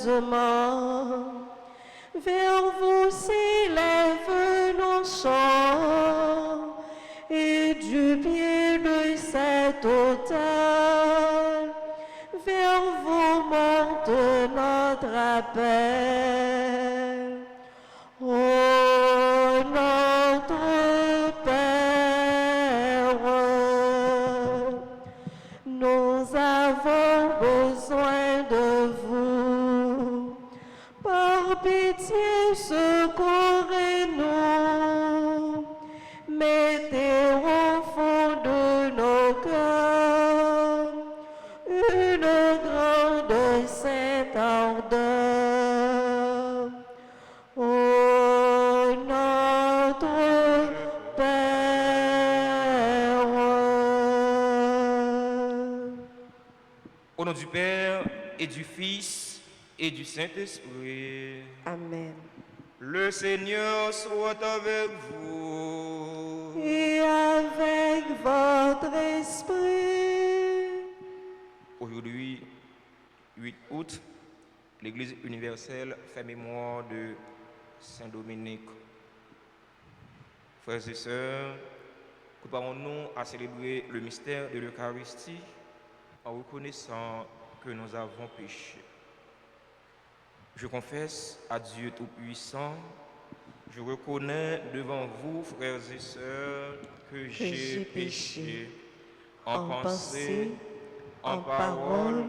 pieusement. Vers vous s'élèvent nos chants, et du pied de cet autel, vers vous monte notre appel. Ô notre Père, nous avons besoin de vous. Par pitié, secourez-nous. Mettez au fond de nos cœurs une grande sainte ardeur. Ô notre Père. Au nom du Père et du Fils et du Saint-Esprit. Amen. Le Seigneur soit avec vous. Et avec votre esprit. Aujourd'hui, 8 août, l'Église universelle fait mémoire de Saint Dominique. Frères et sœurs, préparons-nous à célébrer le mystère de l'Eucharistie en reconnaissant que nous avons péché. Je confesse à Dieu Tout-Puissant, je reconnais devant vous, frères et sœurs, que j'ai péché en pensée, en parole,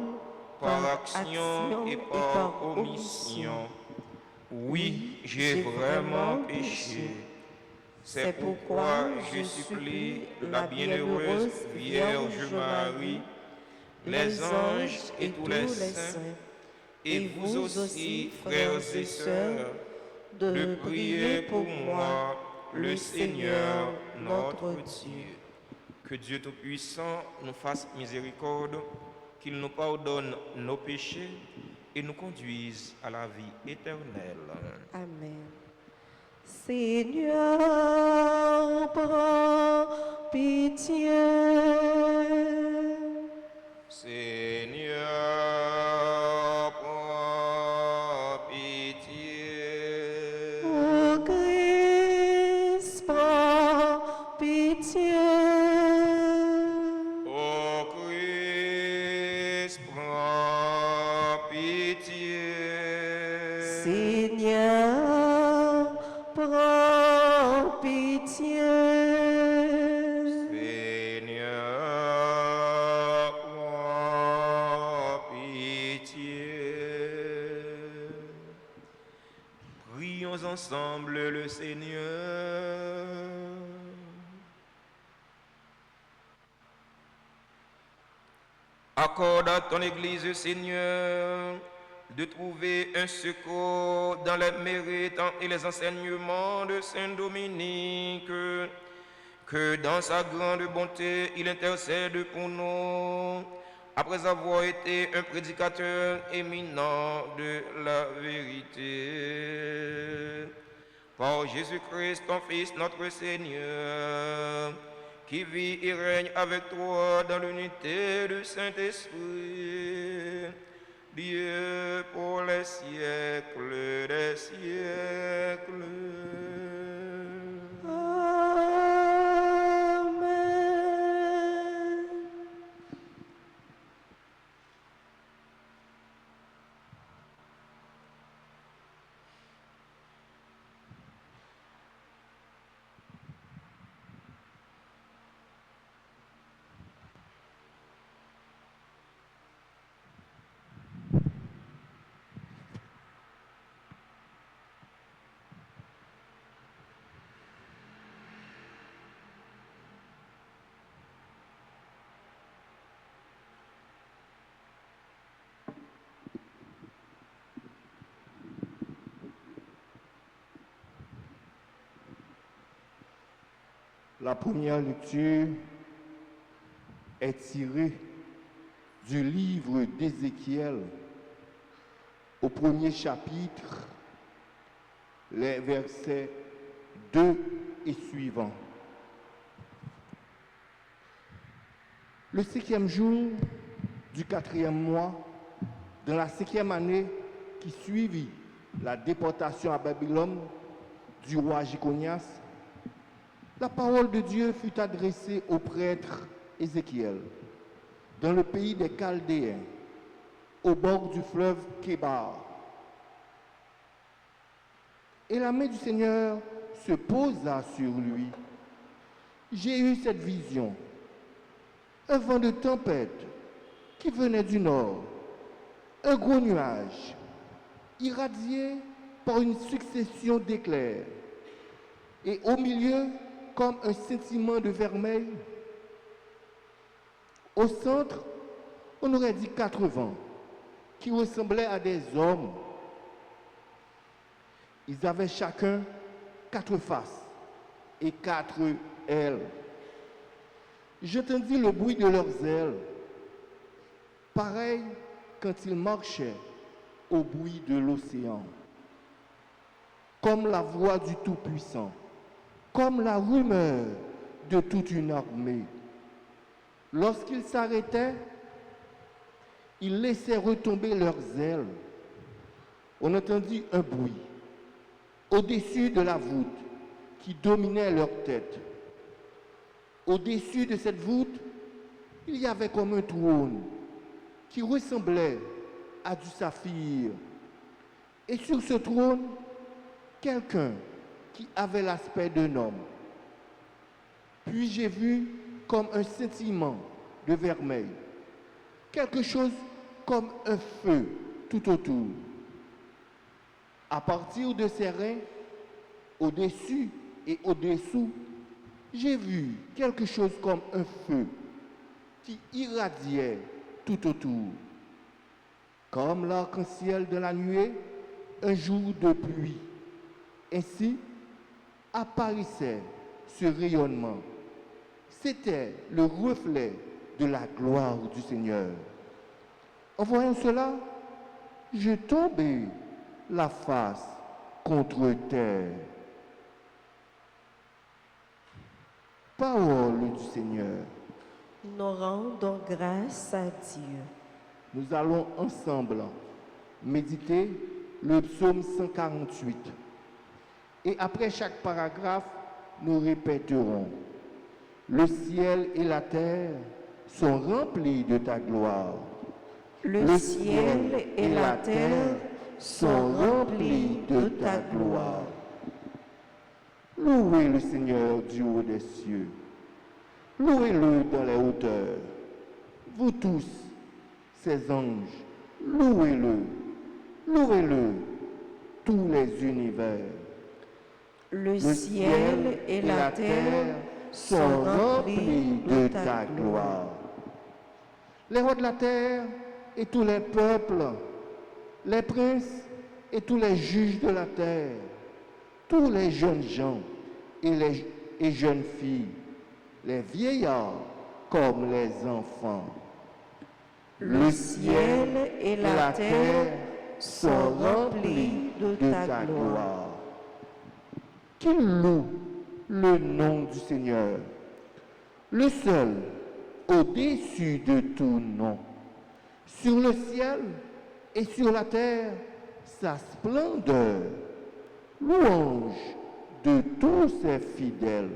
par action et par omission. Oui, j'ai vraiment péché. C'est pourquoi je supplie la bienheureuse Vierge Marie, les anges et tous les saints, et vous aussi, frères et sœurs, de prier pour moi, le Seigneur, notre Dieu. Que Dieu Tout-Puissant nous fasse miséricorde, qu'il nous pardonne nos péchés et nous conduise à la vie éternelle. Amen. Seigneur, prends pitié. Seigneur, prends pitié. Ô Christ, prends pitié. Ô Christ, prends pitié. Seigneur, prends pitié. Seigneur, prends pitié. Prions ensemble le Seigneur. Accorde à ton Église, Seigneur, de trouver un secours dans les mérites et les enseignements de Saint Dominique, que dans sa grande bonté, il intercède pour nous, après avoir été un prédicateur éminent de la vérité. Par Jésus-Christ, ton Fils, notre Seigneur, qui vit et règne avec toi dans l'unité du Saint-Esprit, Dieu pour les siècles des siècles. Amen. La première lecture est tirée du livre d'Ézéchiel au premier chapitre, les versets 2 et suivants. Le 5e jour du 4e mois, dans la 5e année qui suivit la déportation à Babylone du roi Jéconias, la parole de Dieu fut adressée au prêtre Ézéchiel dans le pays des Chaldéens, au bord du fleuve Kébar. Et la main du Seigneur se posa sur lui. J'ai eu cette vision. Un vent de tempête qui venait du nord, un gros nuage, irradié par une succession d'éclairs, et au milieu, comme un scintillement de vermeil. Au centre, on aurait dit 4 vents qui ressemblaient à des hommes. Ils avaient chacun 4 faces et 4 ailes. J'entendis le bruit de leurs ailes, pareil quand ils marchaient au bruit de l'océan, comme la voix du Tout-Puissant, comme la rumeur de toute une armée. Lorsqu'ils s'arrêtaient, ils laissaient retomber leurs ailes. On entendit un bruit au-dessus de la voûte qui dominait leur tête. Au-dessus de cette voûte, il y avait comme un trône qui ressemblait à du saphir. Et sur ce trône, quelqu'un qui avait l'aspect d'un homme. Puis j'ai vu comme un scintillement de vermeil, quelque chose comme un feu tout autour. À partir de ses reins, au-dessus et au-dessous, j'ai vu quelque chose comme un feu qui irradiait tout autour. Comme l'arc-en-ciel de la nuée, un jour de pluie. Ainsi apparaissait ce rayonnement. C'était le reflet de la gloire du Seigneur. En voyant cela, je tombai la face contre terre. Parole du Seigneur. Nous rendons grâce à Dieu. Nous allons ensemble méditer le psaume 148. Et après chaque paragraphe, nous répéterons: le ciel et la terre sont remplis de ta gloire. Le ciel et la terre sont remplis de ta gloire. Louez le Seigneur du haut des cieux. Louez-le dans les hauteurs. Vous tous, ses anges, louez-le. Louez-le, tous les univers. Le ciel et la terre sont remplis de ta gloire. Les rois de la terre et tous les peuples, les princes et tous les juges de la terre, tous les jeunes gens et jeunes filles, les vieillards comme les enfants. Le ciel et la terre sont remplis de ta gloire. Qu'il loue le nom du Seigneur, le seul au-dessus de tout nom. Sur le ciel et sur la terre, sa splendeur, louange de tous ses fidèles.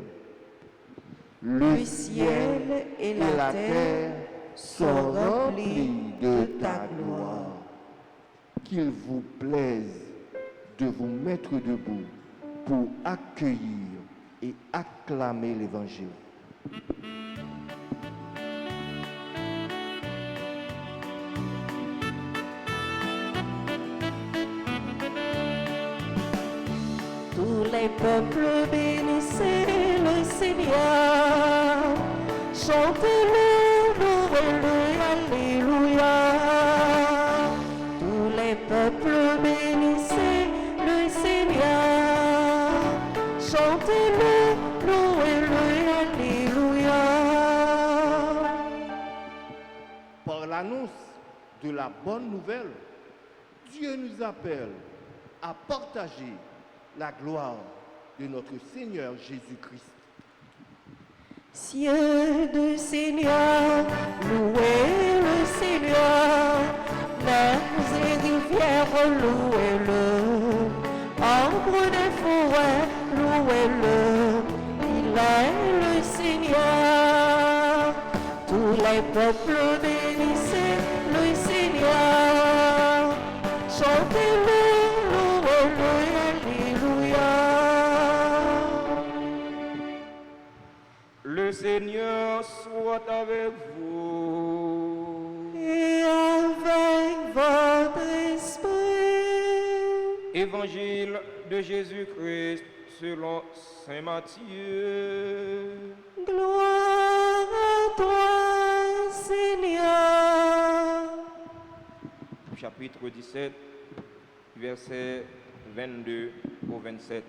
Le ciel et la terre sont remplis de ta gloire. Qu'il vous plaise de vous mettre debout pour accueillir et acclamer l'Évangile. Tous les peuples bénissez le Seigneur, chantez-le, louez-le, alléluia. Tous les peuples bénissez le Seigneur, chantez-le, louez-le, alléluia. Par l'annonce de la bonne nouvelle, Dieu nous appelle à partager la gloire de notre Seigneur Jésus-Christ. Cieux du Seigneur, louez le Seigneur, mers et rivières louez-le. Ombre des forêts, louez-le. Il est le Seigneur. Tous les peuples bénissez le Seigneur. Chantez-le, louez-le, alléluia. Le Seigneur soit avec vous. Et avec votre esprit. Évangile de Jésus-Christ selon Saint Matthieu. Gloire à toi, Seigneur. Chapitre 17, versets 22 au 27.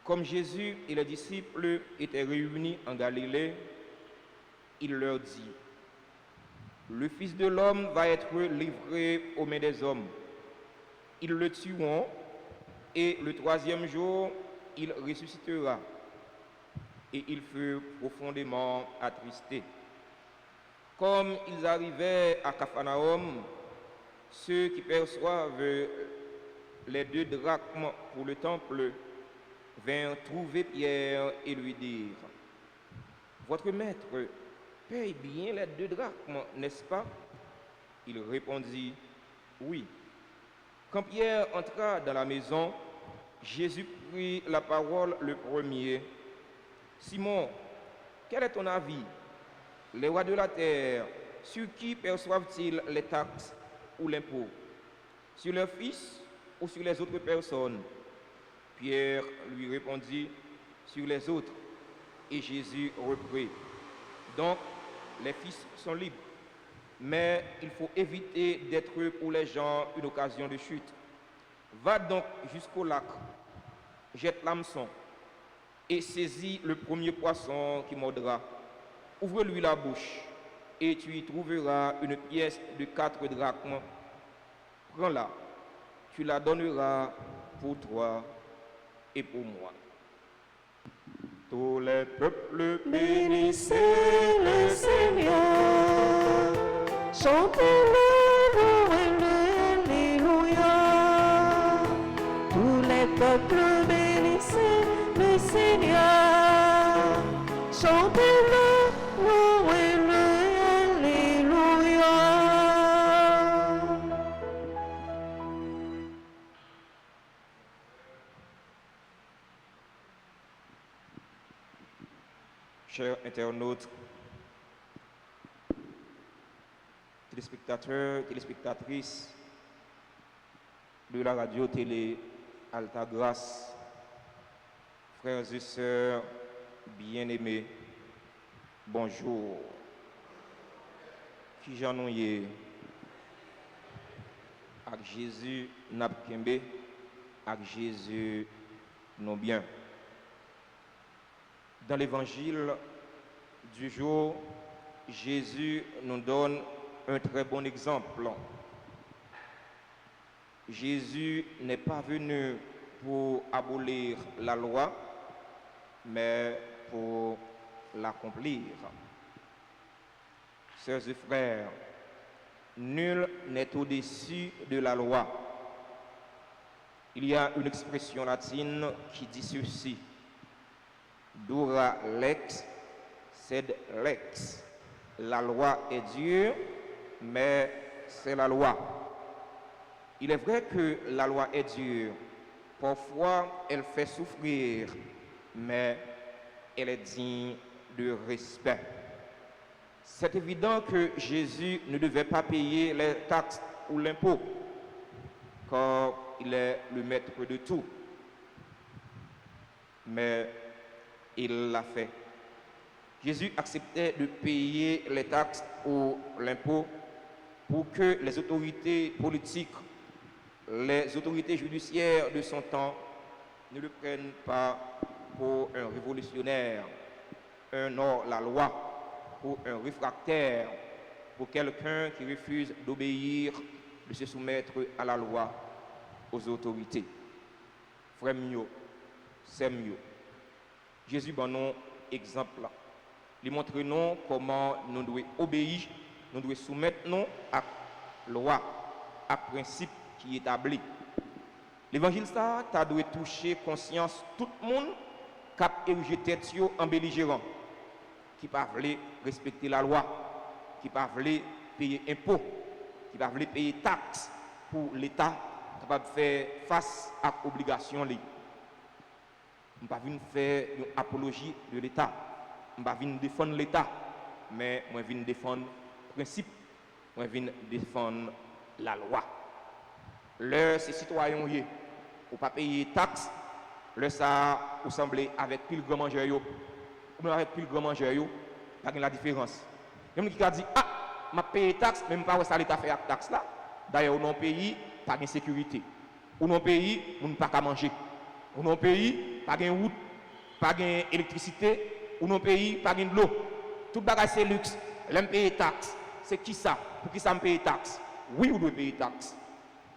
Comme Jésus et les disciples étaient réunis en Galilée, il leur dit, le Fils de l'homme va être livré aux mains des hommes. Ils le tueront et le troisième jour, il ressuscitera. Et ils furent profondément attristés. Comme ils arrivaient à Capharnaüm, ceux qui perçoivent les 2 drachmes pour le temple vinrent trouver Pierre et lui dirent, votre maître paye bien les 2 drachmes, n'est-ce pas? Il répondit, oui. Quand Pierre entra dans la maison, Jésus prit la parole le premier. Simon, quel est ton avis? Les rois de la terre, sur qui perçoivent-ils les taxes ou l'impôt? Sur leurs fils ou sur les autres personnes? Pierre lui répondit, sur les autres. Et Jésus reprit, donc les fils sont libres, mais il faut éviter d'être pour les gens une occasion de chute. Va donc jusqu'au lac, jette l'hameçon et saisis le premier poisson qui mordra. Ouvre-lui la bouche et tu y trouveras une pièce de 4 drachmes. Prends-la, tu la donneras pour toi et pour moi. Tous les peuples Bénissez le Seigneur. Chantez-le, louez-le, alléluia. Tous les peuples bénissez le Seigneur. Chantez-le, louez-le, alléluia. Chers internautes, téléspectateurs, téléspectatrices de la radio-télé Alta Grâce, frères et sœurs bien-aimés, bonjour. Qui j'en ai avec Jésus n'a kembe, avec Jésus non bien. Dans l'évangile du jour, Jésus nous donne un très bon exemple. Jésus n'est pas venu pour abolir la loi, mais pour l'accomplir. Sœurs et frères, nul n'est au-dessus de la loi. Il y a une expression latine qui dit ceci: Dura lex, sed lex. La loi est dure, mais c'est la loi. Il est vrai que la loi est dure. Parfois, elle fait souffrir, mais elle est digne de respect. C'est évident que Jésus ne devait pas payer les taxes ou l'impôt, car il est le maître de tout. Mais il l'a fait. Jésus acceptait de payer les taxes ou l'impôt pour que les autorités politiques, les autorités judiciaires de son temps ne le prennent pas pour un révolutionnaire, un hors-la-loi, pour un réfractaire, pour quelqu'un qui refuse d'obéir, de se soumettre à la loi, aux autorités. Frère mio, c'est mieux. Jésus ben non exemple. Il montre nous comment nous devons obéir, nous devons soumettre nous à la loi. à principe qui est établi. L'évangile ça, tu dois toucher conscience tout le monde qui a érigé tête en belligérant, qui ne veut pas respecter la loi, qui ne veut pas payer impôts, qui ne veut pas payer taxes pour l'État, capable de faire face à l'obligation. Je ne pas venir faire une apologie de l'État. Je ne pas venir défendre l'État, mais je viens défendre le principe, je viens défendre la loi. Leur, ces citoyens, ou pas payer taxes, leur ça, ou sembler avec pile grand mangeur, ou même avec pile grand mangeur, pas de la différence. Il y a des gens qui disent, ah, je paye taxes, même pas où ça l'État fait avec taxes là. D'ailleurs, dans le pays, pas de sécurité. Ou dans le pays, on ne peut pas manger. Ou dans le pays, pas de route, pas d'électricité. Ou dans le pays, pas de l'eau. Tout bagage c'est luxe. L'aime payer taxes. C'est qui ça? Pour qui ça me paye taxes? Oui, vous devez payer taxes.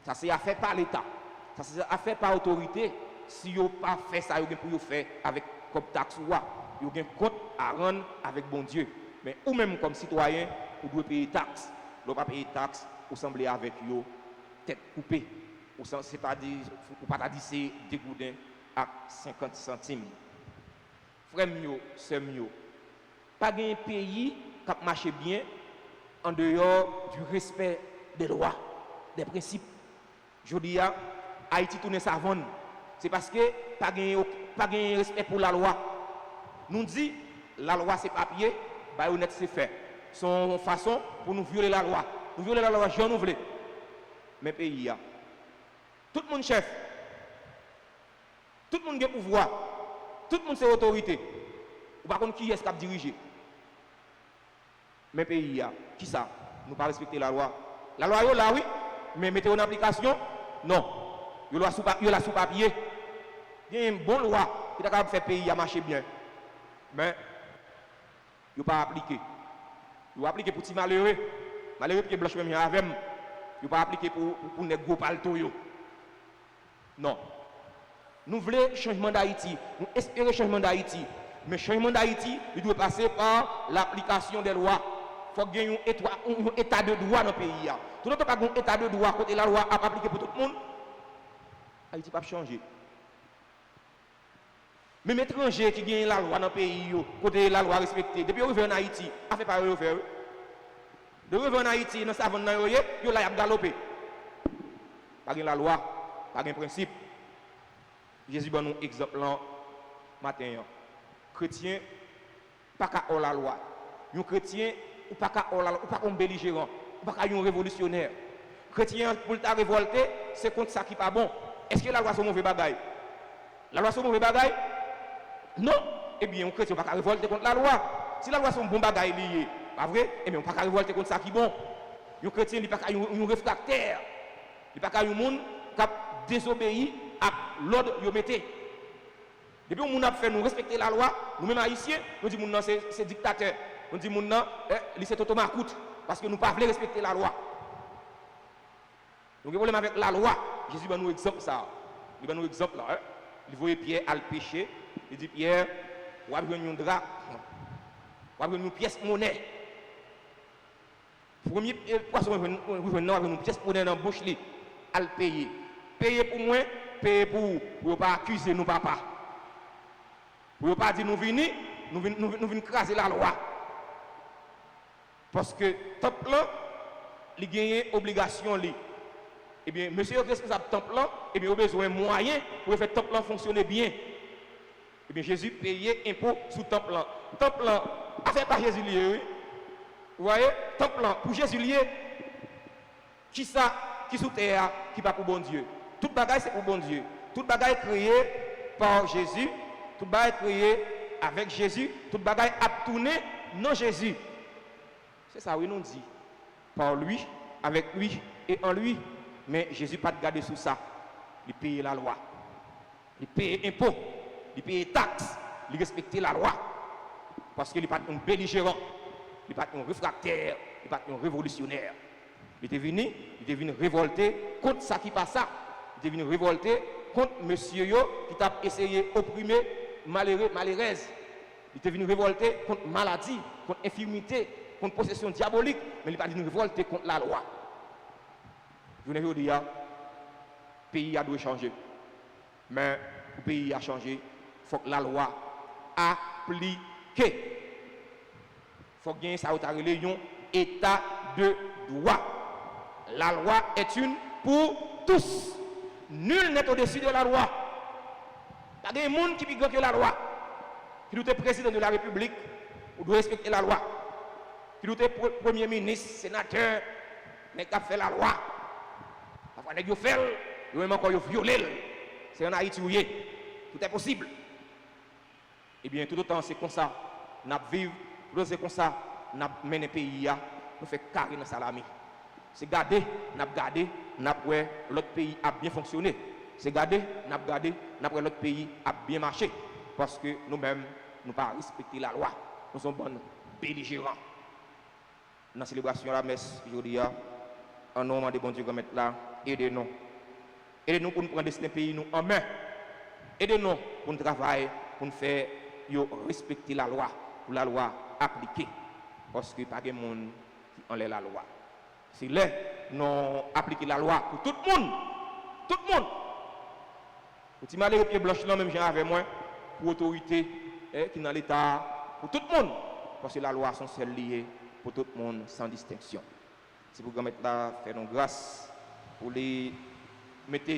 Ça c'est affaire par l'État. Ça c'est affaire par l'autorité. Si vous n'avez pas fait ça, vous pouvez faire avec comme taxe ou vous avez un compte à rendre avec bon Dieu. Mais ou même comme citoyen, vous devez payer taxes. Vous ne devez pas payer taxes, vous semblez avec vous tête coupée. Ou c'est pas dit, ou pas dit c'est dégourdin à 50 centimes. Frère mio, sœur mio, pas un pays qui marche bien en dehors du respect des lois, des principes. Je dis à Haïti tourne sa vanne. C'est parce que pas de respect pour la loi. Nous dit la loi c'est papier, bah honnête c'est fait. Son façon pour nous violer la loi. Nous violer la loi, j'en ouvre. Mais pays a tout le monde chef. Tout le monde a pouvoir. Tout le monde c'est autorité. Ou par contre qui est-ce qui a dirigé? Mais pays a qui ça? Nous pas respecter la loi. La loi là oui, mais mettez en application? Non. Yo la sous papier. Il y a une bonne loi qui est capable de faire pays à marcher bien. Mais yo pas appliqué. Yo appliqué pour petit malheureux. Malheureux qui blanche même avec. Yo pas appliqué pour les gros palto yo. Non. Nous voulons changement d'Haïti. Nous espérons changement d'Haïti. Mais changement d'Haïti, il doit passer par l'application des lois. Il faut qu'il y ait un état de droit dans le pays. Tout le monde n'a pas un état de droit côté la loi à appliquer pour tout le monde. Haïti n'a pas changé. Même étrangers qui gagnent la loi dans le pays, côté la loi respectée, depuis qu'ils reviennent en Haïti, a fait pas refaire. De revenir en Haïti, dans sa vente, ils ont galopé. Pas de la loi, pas de principe. Jésus donne un exemple matin. Chrétien, pas qu'à la loi. Un chrétien, ou pas qu'à la loi, ou pas un belligérant, ou pas qu'à un révolutionnaire. Chrétien, pour ta révolter, c'est contre ça qui n'est pas bon. Est-ce que la loi est mauvais bagaille? La loi est mauvais bagaille? Non. Eh bien, un chrétien, pas qu'à révolter contre la loi. Si la loi est un bon bagaille lié, pas vrai? Eh bien, on ne peut pas révolter contre ça qui est bon. Un chrétien, il n'est pas qu'à un réfractaire. Il n'est pas qu'à un monde qui a désobéi à l'ordre qu'il mettait. Depuis que nous avons fait nous respecter la loi, nous-mêmes haïtiens, nous disons que c'est dictateur. Nous disons que c'est automacoute parce que nous ne pouvons pas respecter la loi. Donc, le problème avec la loi, Jésus va nous exemple ça. Il va nous exemple là. Il voyait Pierre à le péché. Il dit Pierre, on va prendre un drap, on va prendre une pièce monnaie. Premier poisson, on va prendre une pièce monnaie dans la bouche, à le payer. Payer pour moi, payer pour ne pas accuser nos papas. Pour ne pas dire nous venons craser la loi. Parce que temple là, il gagne obligation li. Eh bien, monsieur le responsable temple là, eh bien, il a besoin de moyens pour faire temple là fonctionner bien. Eh bien, Jésus payait impôt sous temple là. Temple là, a fait par Jésus lié, oui. Vous voyez, temple là, pour Jésus lié, qui ça, qui sous terre, qui pas pour bon Dieu. Tout bagage c'est pour bon Dieu. Tout bagage créé par Jésus. Tout bagage créé avec Jésus, tout bagage a tourné non Jésus. C'est ça oui nous dit. Par lui, avec lui et en lui. Mais Jésus pas de garder sous ça. Il paye la loi. Il paye impôts. Il paye taxes. Il respecte la loi. Parce qu'il n'est pas un belligérant. Il n'est pas un réfractaire. Il n'est pas un révolutionnaire. Il est venu révolter contre ça qui passe ça. Il est venu révolter contre monsieur yo qui t'a essayé d'opprimer malheureux, malheureuse. Il était venu révolter contre maladie, contre infirmité, contre possession diabolique, mais il n'est pas venu révolter contre la loi. Je ne veux dire, le pays a dû changer. Mais le pays a changé, il faut que la loi applique. Il faut qu'il y ait un état de droit. La loi est une pour tous. Nul n'est au-dessus de la loi. Il y a des gens qui plus que la loi. Qui doit être président de la République, ou doit respecter la loi. Qui doit être premier ministre, sénateur, n'est qu'à faire la loi. Parfois, il y a fait, il y a encore violé. C'est en Haïti où il est. Tout est possible. Eh bien, tout autant c'est comme ça, nous vivons, tout autant c'est comme ça, nous menons le pays, nous faisons carré dans salami. C'est garder, nous garder, nous avons l'autre pays a bien fonctionné. C'est garder, nous garder, nous avons l'autre pays a bien marché. Parce que nous-mêmes, nous ne pas respecter la loi. Nous sommes bons belligérants. Dans la célébration de la messe, aujourd'hui, en nom de bon Dieu, là, aidez-nous. Aidez-nous pour nous prendre ce pays nous en main. Aidez-nous pour nous travailler, pour nous faire respecter la loi, pour la loi appliquée. Parce que pas de monde qui enlève la loi. C'est là nous appliquer la loi pour tout le monde. Tout le monde. Vous m'allez au pied blanche là, même j'ai avec moi, pour l'autorité qui est dans l'État, pour tout le monde. Parce que la loi sont celles liées pour tout le monde sans distinction. C'est pour mettre là, faire nos grâces, pour les mettre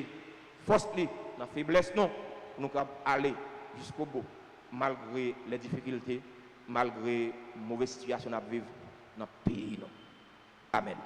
force dans la faiblesse, non, pour nous aller jusqu'au bout, malgré les difficultés, malgré la mauvaise situation à vivre dans le pays. Non. Amen.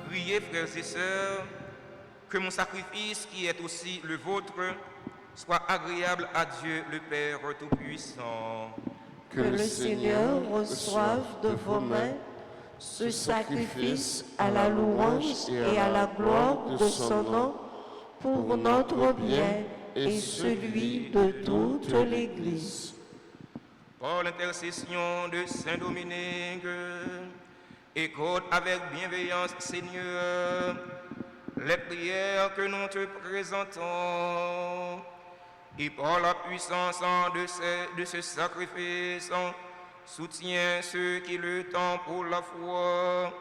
Priez, frères et sœurs, que mon sacrifice, qui est aussi le vôtre, soit agréable à Dieu le Père Tout-Puissant. Que le Seigneur reçoive de vos mains ce sacrifice à la louange et à la gloire de son nom pour notre bien et celui de toute l'Église. Par l'intercession de Saint Dominique, écoute avec bienveillance, Seigneur, les prières que nous te présentons, et par la puissance de ce sacrifice, soutiens ceux qui le tendent pour la foi,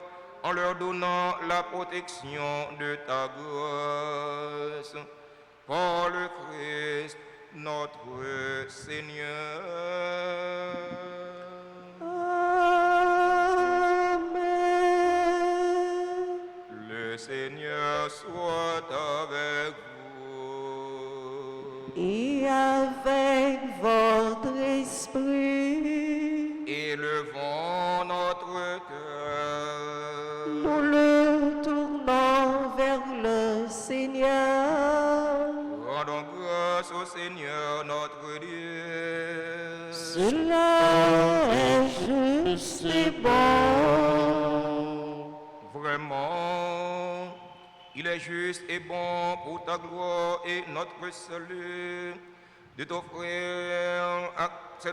en leur donnant la protection de ta grâce. Par le Christ, notre Seigneur. Amen. Le Seigneur soit avec vous. Et avec votre esprit, Élevons notre cœur. nous le tournons vers le Seigneur. Rendons grâce au Seigneur notre Dieu. Cela est juste et bon. Vraiment, il est juste et bon pour ta gloire et notre salut de t'offrir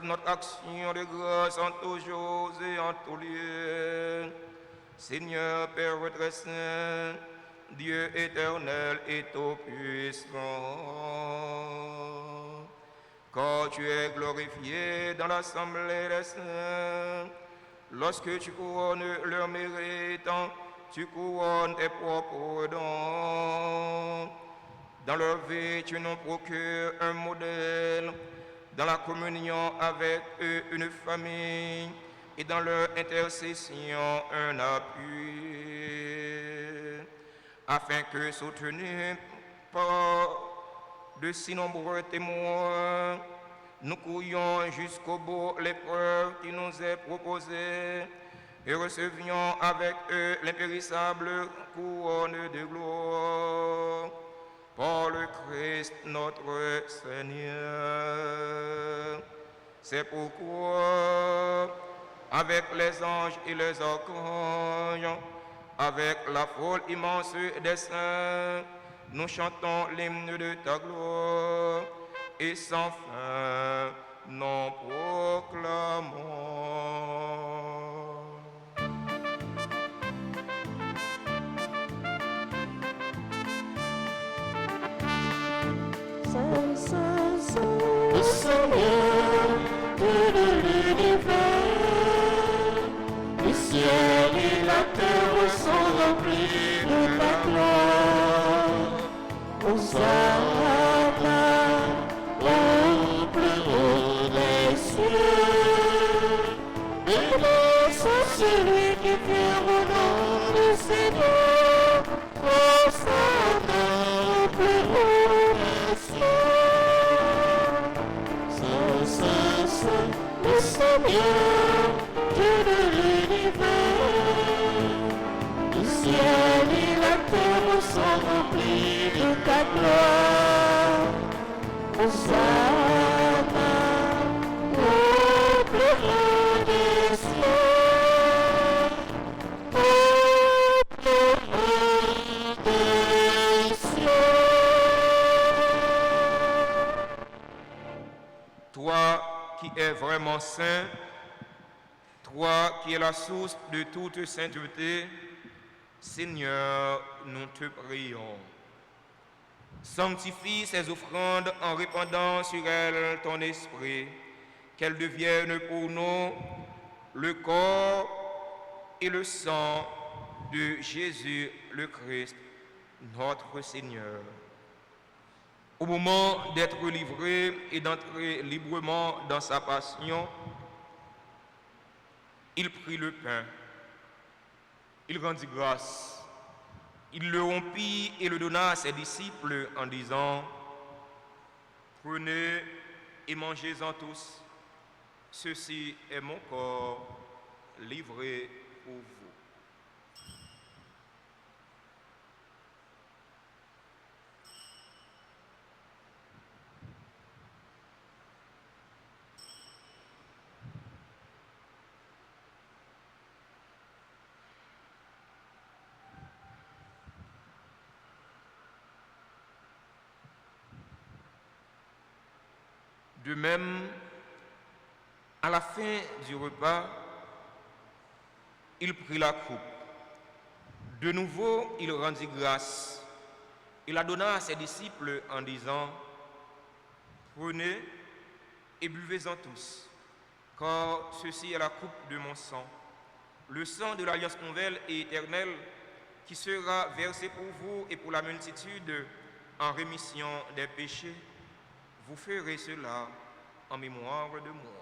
notre action de grâce en tous jours et en tous lieux. Seigneur Père très saint, Dieu éternel et tout-puissant, quand tu es glorifié dans l'assemblée des saints, lorsque tu couronnes leur mérite, tu couronnes tes propres dons. Dans leur vie, tu nous procures un modèle, dans la communion avec eux, une famille, et dans leur intercession, un appui, afin que, soutenus par de si nombreux témoins, nous courions jusqu'au bout l'épreuve qui nous est proposée et recevions avec eux l'impérissable couronne de gloire. Par le Christ notre Seigneur. C'est pourquoi, avec les anges et les archanges, avec la foule immense des saints, nous chantons l'hymne de ta gloire, et sans fin, nous proclamons. Saint, Saint, Saint, le Seigneur de l'univers, le ciel et la terre sont remplis de ta gloire. Hosanna au plus haut des cieux. Béni soit celui qui vient au nom du Seigneur. Hosanna au plus haut des cieux. Saint, Saint, Saint, le Seigneur, Dieu de l'univers. Le ciel et la terre sont remplis de ta gloire. Hosanna au plus haut des cieux. Au plus haut des cieux. Toi qui es vraiment saint, toi qui es la source de toute sainteté, Seigneur, nous te prions. Sanctifie ces offrandes en répandant sur elles ton esprit, qu'elles deviennent pour nous le corps et le sang de Jésus le Christ, notre Seigneur. Au moment d'être livré et d'entrer librement dans sa passion, il prit le pain, il rendit grâce, il le rompit et le donna à ses disciples en disant : « Prenez et mangez-en tous, ceci est mon corps livré pour vous. » De même, à la fin du repas, il prit la coupe. De nouveau, il rendit grâce. Il la donna à ses disciples en disant, prenez et buvez-en tous, car ceci est la coupe de mon sang, le sang de l'alliance nouvelle et éternelle qui sera versé pour vous et pour la multitude en rémission des péchés. Vous ferez cela en mémoire de moi.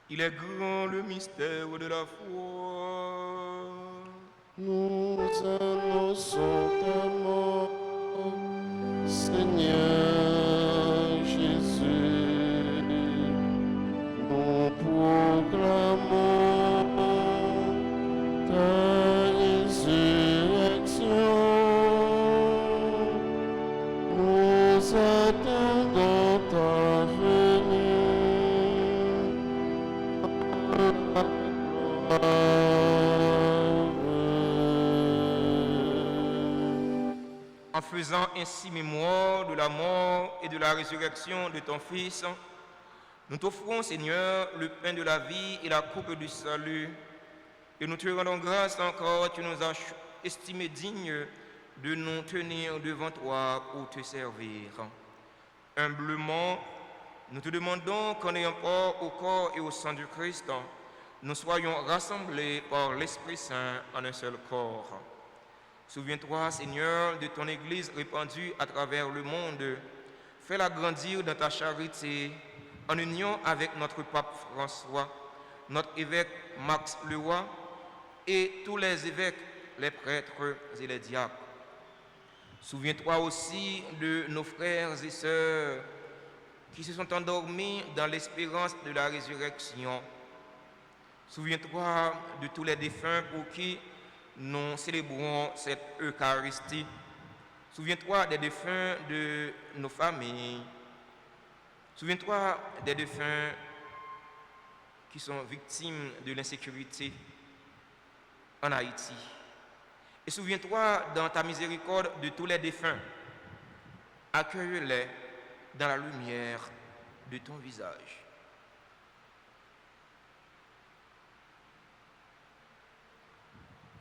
Il est grand le mystère de la foi. Nous annonçons ta mort, Seigneur Jésus. Nous proclamons ta résurrection. Nous attendons ta venue. En faisant ainsi mémoire de la mort et de la résurrection de ton Fils, nous t'offrons, Seigneur, le pain de la vie et la coupe du salut. Et nous te rendons grâce encore, tu nous as estimés dignes de nous tenir devant toi pour te servir. Humblement, nous te demandons qu'en ayant part au corps et au sang du Christ, nous soyons rassemblés par l'Esprit Saint en un seul corps. Souviens-toi, Seigneur, de ton Église répandue à travers le monde. Fais-la grandir dans ta charité, en union avec notre pape François, notre évêque Max Leroy et tous les évêques, les prêtres et les diacres. Souviens-toi aussi de nos frères et sœurs qui se sont endormis dans l'espérance de la résurrection. Souviens-toi de tous les défunts pour qui nous célébrons cette Eucharistie. Souviens-toi des défunts de nos familles. Souviens-toi des défunts qui sont victimes de l'insécurité en Haïti. Et souviens-toi dans ta miséricorde de tous les défunts. Accueille-les dans la lumière de ton visage.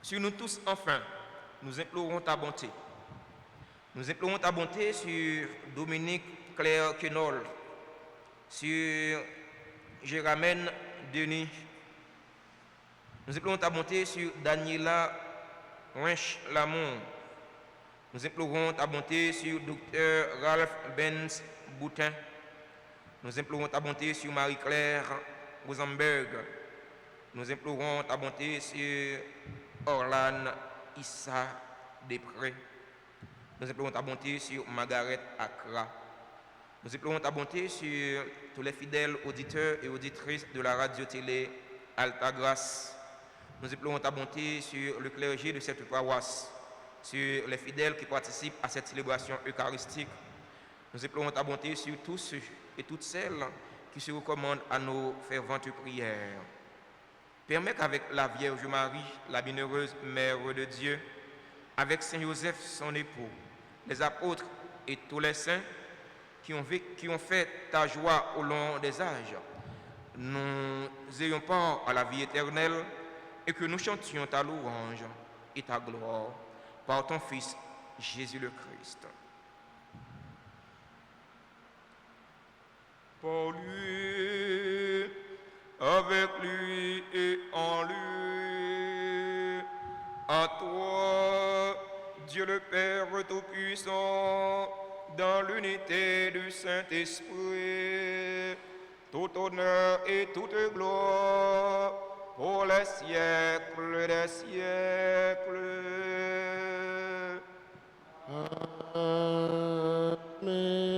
Sur nous tous, enfin, nous implorons ta bonté. Nous implorons ta bonté sur Dominique Claire Quenol, sur Jéramène Denis. Nous implorons ta bonté sur Daniela Winch Lamont. Nous implorons ta bonté sur Dr Ralph Benz Boutin. Nous implorons ta bonté sur Marie-Claire Rosenberg. Nous implorons ta bonté sur Orlan Issa Després. Nous implorons ta bonté sur Margaret Accra. Nous implorons ta bonté sur tous les fidèles auditeurs et auditrices de la radio-télé Alta Grace. Nous implorons ta bonté sur le clergé de cette paroisse, sur les fidèles qui participent à cette célébration eucharistique. Nous implorons ta bonté sur tous ceux et toutes celles qui se recommandent à nos ferventes prières. Permets qu'avec la Vierge Marie, la bienheureuse Mère de Dieu, avec Saint Joseph, son époux, les apôtres et tous les saints qui ont fait ta joie au long des âges, nous ayons part à la vie éternelle et que nous chantions ta louange et ta gloire par ton Fils Jésus le Christ. Par lui, avec lui et en lui, à toi, Dieu le Père Tout-Puissant, dans l'unité du Saint-Esprit, tout honneur et toute gloire pour les siècles des siècles. Amen.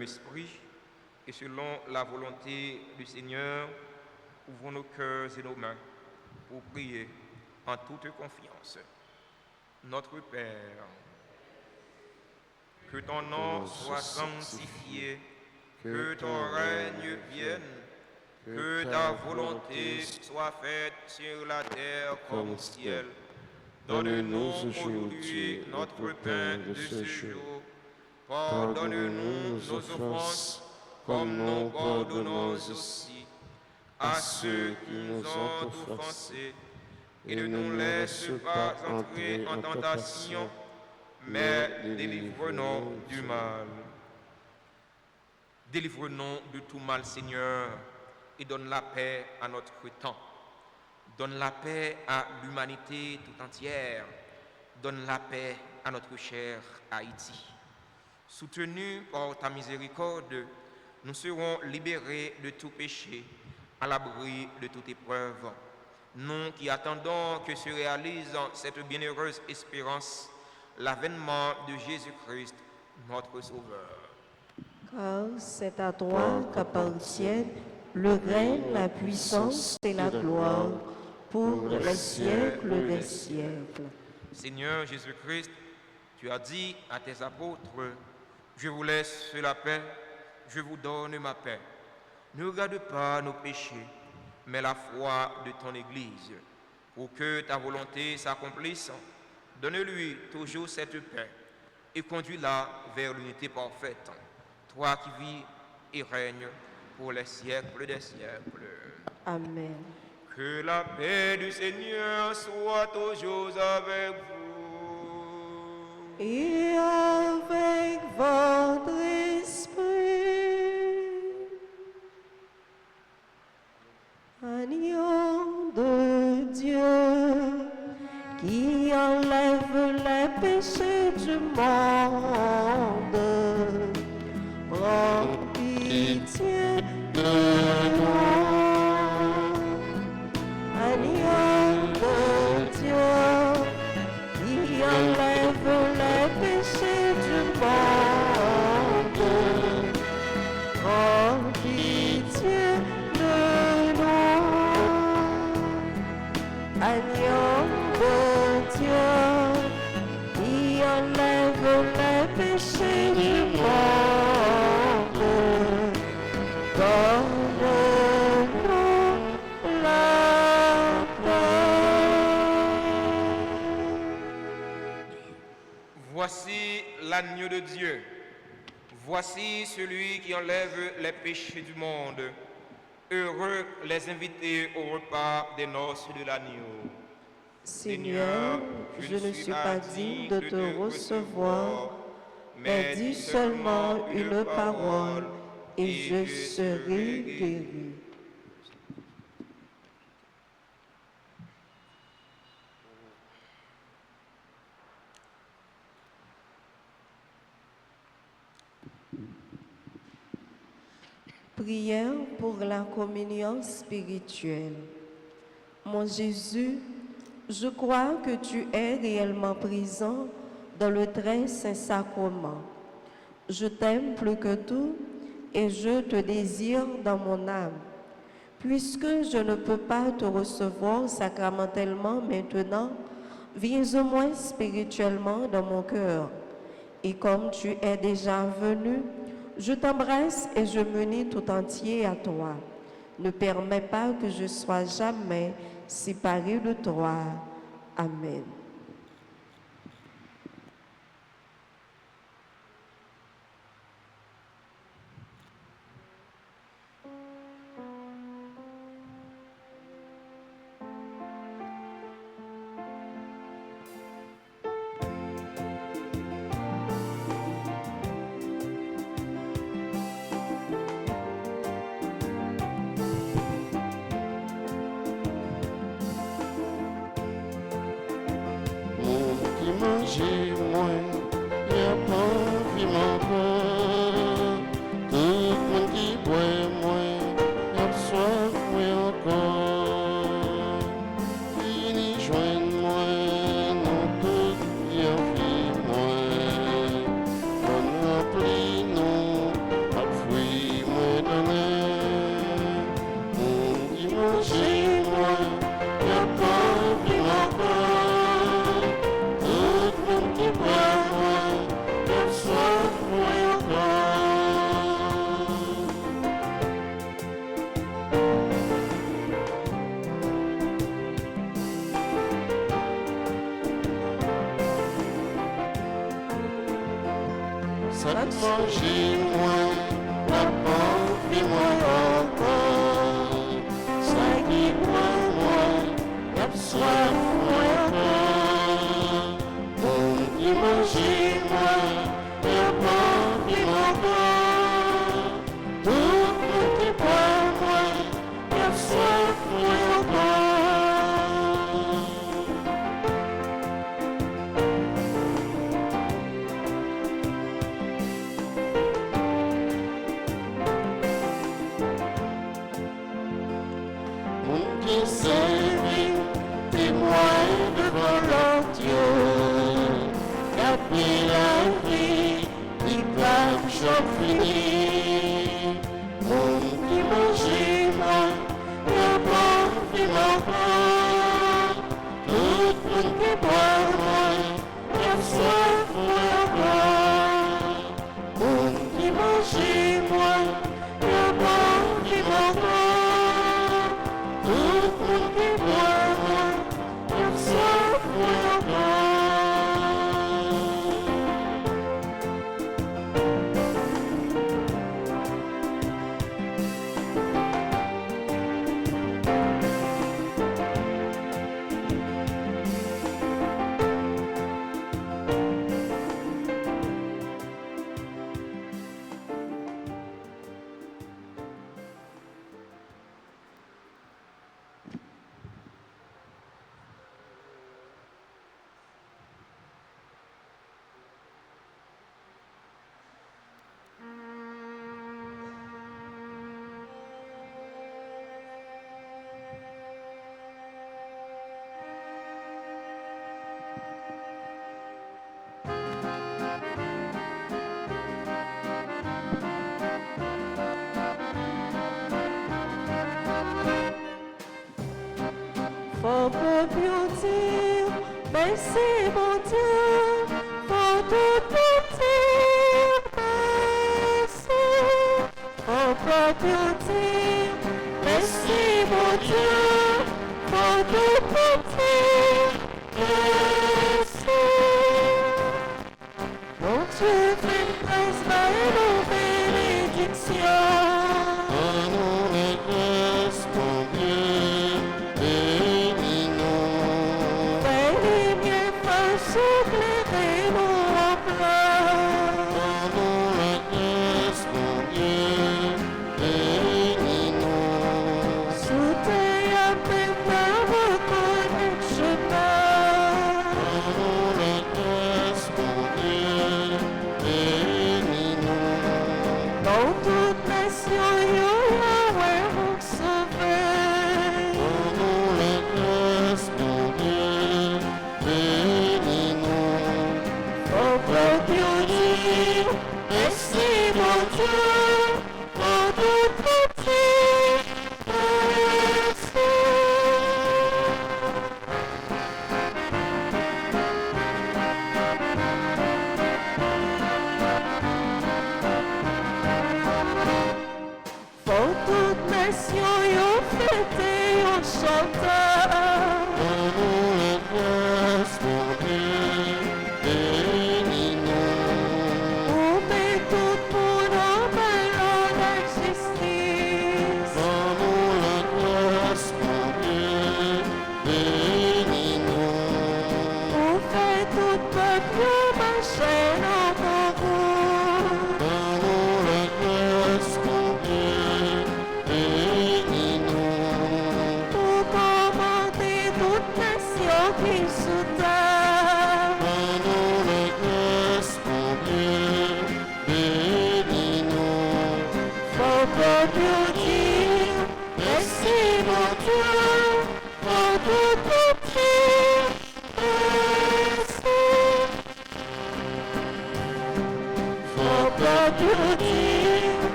même esprit et selon la volonté du Seigneur, ouvrons nos cœurs et nos mains pour prier en toute confiance. Notre Père, que ton nom soit sanctifié, que ton règne vienne, que ta volonté soit faite sur la terre comme au ciel. Donne-nous aujourd'hui notre pain de ce jour. Pardonne-nous nos offenses, comme nous pardonnons aussi à ceux qui nous ont offensés. Et ne nous laisse pas entrer en tentation, mais délivre-nous du mal. Délivre-nous de tout mal, Seigneur, et donne la paix à notre temps. Donne la paix à l'humanité tout entière. Donne la paix à notre cher Haïti. Soutenus par ta miséricorde, nous serons libérés de tout péché, à l'abri de toute épreuve. Nous qui attendons que se réalise cette bienheureuse espérance, l'avènement de Jésus-Christ, notre Sauveur. Car c'est à toi qu'appartiennent le règne, la puissance et la gloire pour les siècles des siècles. Seigneur Jésus-Christ, tu as dit à tes apôtres, je vous laisse la paix, je vous donne ma paix. Ne regarde pas nos péchés, mais la foi de ton Église. Pour que ta volonté s'accomplisse, donne-lui toujours cette paix et conduis-la vers l'unité parfaite. Toi qui vis et règnes pour les siècles des siècles. Amen. Que la paix du Seigneur soit toujours avec vous. Et avec votre esprit. Agneau de Dieu, qui enlève les péchés du monde, prends pitié de nous. Agneau de Dieu, qui enlève les péchés du monde, prends pitié de nous. Agneau de Dieu, qui enlève les péchés du monde, donne-nous la paix. Voici l'agneau de Dieu. Voici celui qui enlève les péchés du monde. Heureux les invités au repas des noces de l'agneau. Seigneur, je ne suis pas digne de te recevoir, mais dis seulement une parole et je serai guéri. Prière pour la communion spirituelle. Mon Jésus, je crois que tu es réellement présent dans le très saint sacrement. Je t'aime plus que tout et je te désire dans mon âme. Puisque je ne peux pas te recevoir sacramentellement maintenant, viens au moins spirituellement dans mon cœur. Et comme tu es déjà venu, je t'embrasse et je m'unis tout entier à toi. Ne permets pas que je sois jamais séparé de toi. Amen. Manger moins, y a pas vie encore. Tout le monde qui boit moins, y a soif moins encore. Fini joindre moins, non tout y a vie moins. On remplit nous chaque manger moi, la vie moi encore. Ça qui moi, la soif moi encore. Mon qui manger moi, la vie moi encore. Tout mon qui boit moi, la soif moi encore. Servi témoin devant leur Dieu, qu'après la vie, il va toujours finir. Mon qui mangeait moi, la bonne vie m'encore. Tout monde qui boit moi, la soif moi encore. Mon qui mangeait moi, la bonne vie m'encore. Faut peu dire, merci mon Dieu, pour tout dire, merci. Faut peu dire, merci mon Dieu, pour tout dire, merci. Mon Dieu, fait grâce par nos bénédictions.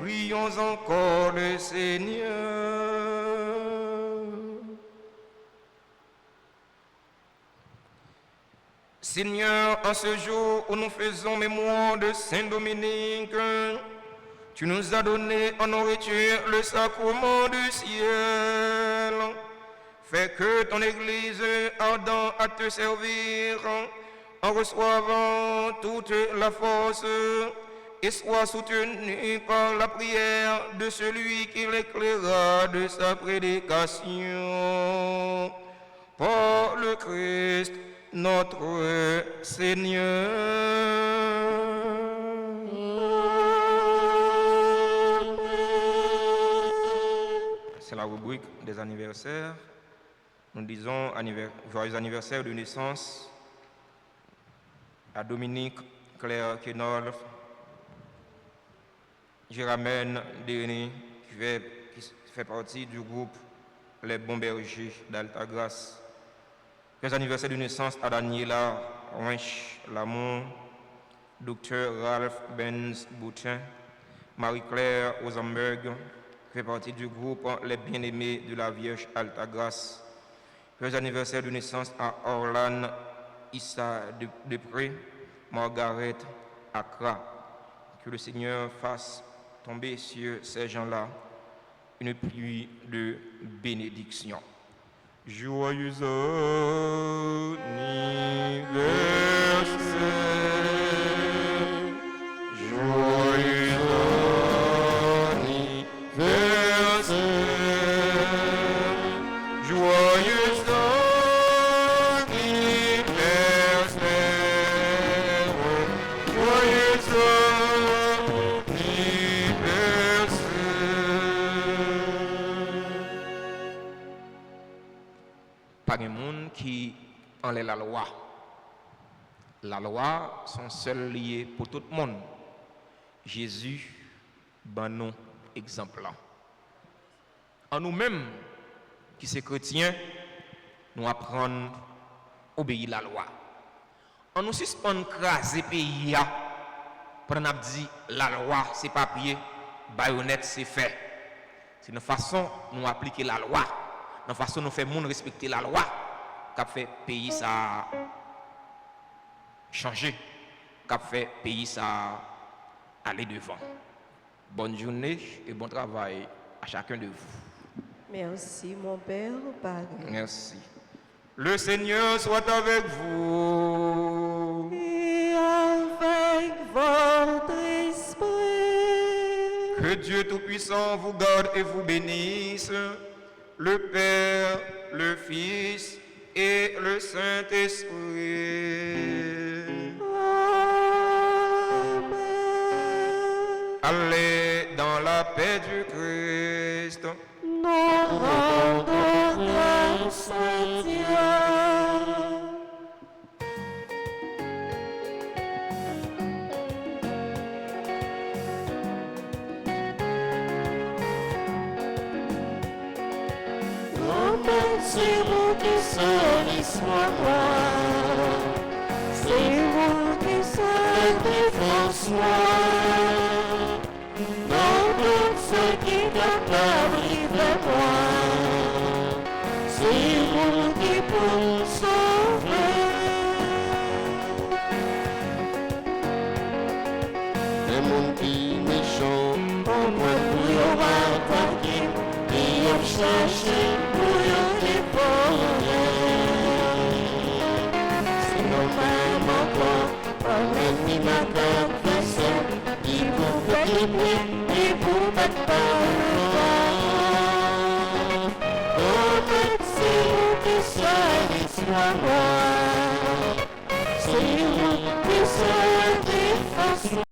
Prions encore le Seigneur. Seigneur, en ce jour où nous faisons mémoire de Saint Dominique, Tu nous as donné en nourriture le sacrement du ciel. Fais que ton Église, ardent à te servir, en reçoivant toute la force, et soit soutenue par la prière de celui qui l'éclaira de sa prédication. Par le Christ, notre Seigneur. C'est la rubrique des anniversaires. Nous disons joyeux anniversaire de naissance à Dominique Claire Kenolf, Jéramène Denis, qui fait partie du groupe Les Bons Bergers d'Altagrace. Joyeux anniversaire de naissance à Daniela Winch Lamont, Dr Ralph Benz Boutin, Marie-Claire Rosenberg, qui fait partie du groupe Les Bien-Aimés de la Vierge Altagrace. Joyeux anniversaire de naissance à Orlan Issa Depré, Margaret Accra. Que le Seigneur fasse tomber sur ces gens-là une pluie de bénédiction. Joyeux anniversaire, joyeux anniversaire, joyeux anniversaire, joyeux pas de monde qui enlève la loi. La loi sont seuls liés pour tout le monde. Jésus, ben nous, exemple là. En nous-mêmes, qui sommes chrétiens, nous apprenons à obéir la loi. En nous suspend craser pays, pendant qu'on dit la loi c'est papier, baïonnette c'est fait. C'est une façon de nous appliquer la loi. De façon nous faire monde respecter la loi, qu'a fait pays ça changer, qu'a fait pays ça aller devant. Bonne journée et bon travail à chacun de vous. Merci mon Père, Père. Merci. Le Seigneur soit avec vous. Et avec votre esprit. Que Dieu Tout-Puissant vous garde et vous bénisse. Le Père, le Fils et le Saint-Esprit. Amen. Allez dans la paix du Christ. Nous rendons grâce à Dieu. C'est vous qui sauvez, soit moi. C'est vous qui sauvez, François. Dans tout ce qui doit arriver moi. C'est vous qui pour sauver. Les mondes qui méchants, au moins pour y attaquer, et y chercher. Et pour mettre par le vent, oh, c'est vous qui soignez, soit moi. C'est vous qui soignez,